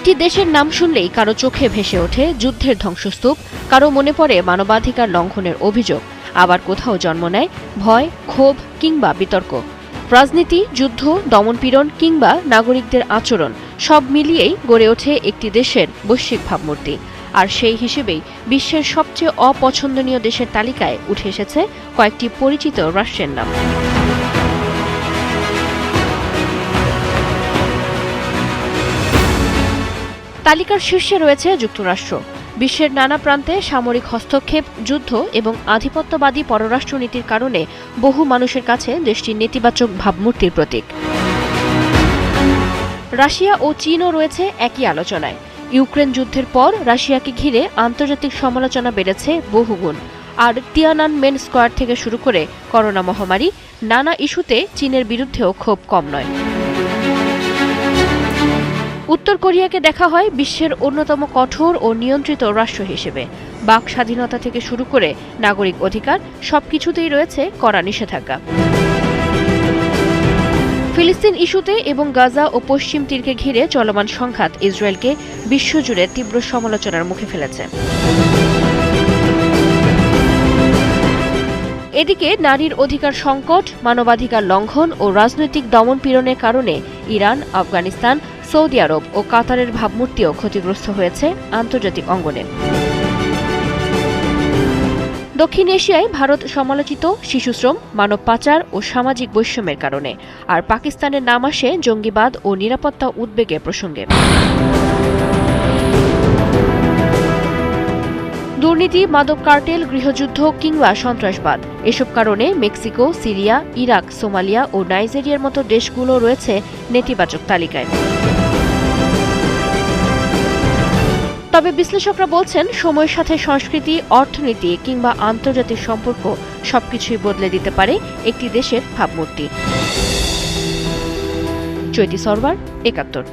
একটি দেশের নাম শুনলেই কারো চোখে ভেসে ওঠে যুদ্ধের ধ্বংসস্তূপ, কারো মনে পড়ে মানবাধিকার লঙ্ঘনের অভিযোগ, আবার কোথাও জন্ম নেয় ভয়, ক্ষোভ কিংবা বিতর্ক। রাজনীতি, যুদ্ধ, দমনপীড়ন কিংবা নাগরিকদের আচরণ সব মিলিয়েই গড়ে ওঠে একটি দেশের বৈশ্বিক ভাবমূর্তি। আর সেই হিসেবেই বিশ্বের সবচেয়ে অপছন্দনীয় দেশের তালিকায় উঠে এসেছে কয়েকটি পরিচিত রাষ্ট্রের নাম। তালিকার শীর্ষে রয়েছে যুক্তরাষ্ট্র। বিশ্বের নানা প্রান্তে সামরিক হস্তক্ষেপ, যুদ্ধ এবং আধিপত্যবাদী পররাষ্ট্রনীতির কারণে বহু মানুষের কাছে দেশটি নেতিবাচক ভাবমূর্তির প্রতীক। রাশিয়া ও চীনও রয়েছে একই আলোচনায়। ইউক্রেন যুদ্ধের পর রাশিয়াকে ঘিরে আন্তর্জাতিক সমালোচনা বেড়েছে বহুগুণ। আর তিয়ানানমেন স্কোয়ার থেকে শুরু করে করোনা মহামারী, নানা ইস্যুতে চীনের বিরুদ্ধেও ক্ষোভ কম নয়। উত্তর কোরিয়াকে দেখা হয় বিশ্বের অন্যতম কঠোর ও নিয়ন্ত্রিত রাষ্ট্র হিসেবে। বাক স্বাধীনতা থেকে শুরু করে নাগরিক অধিকার সবকিছুতেই রয়েছে কড়া নিষেধাজ্ঞা। ফিলিস্তিন ইস্যুতে এবং গাজা ও পশ্চিম তীরকে ঘিরে চলমান সংঘাত ইসরায়েলকে বিশ্বজুড়ে তীব্র সমালোচনার মুখে ফেলেছে। এদিকে নারীর অধিকার সংকট, মানবাধিকার লঙ্ঘন ও রাজনৈতিক দমনপীড়নের কারণে ইরান, আফগানিস্তান, সৌদি আরব ও কাতারের ভাবমূর্তিও ক্ষতিগ্রস্ত হয়েছে আন্তর্জাতিক অঙ্গনে। দক্ষিণ এশিয়ায় ভারত সমালোচিত শিশুশ্রম, মানব পাচার ও সামাজিক বৈষম্যের কারণে, আর পাকিস্তানের নাম আসে জঙ্গিবাদ ও নিরাপত্তা উদ্বেগের প্রসঙ্গে। দুর্নীতি, মাদক কার্টেল, গৃহযুদ্ধ কিংবা সন্ত্রাসবাদ এসব কারণে মেক্সিকো, সিরিয়া, ইরাক, সোমালিয়া ও নাইজেরিয়ার মতো দেশগুলো রয়েছে নেতিবাচক তালিকায়। তবে বিশ্লেষকরা বলছেন, সময়ের সাথে সংস্কৃতি, অর্থনীতি কিংবা আন্তর্জাতিক সম্পর্ক সবকিছুই বদলে দিতে পারে একটি দেশের ভাবমূর্তি। চৈতি সরওয়ার, ৭১।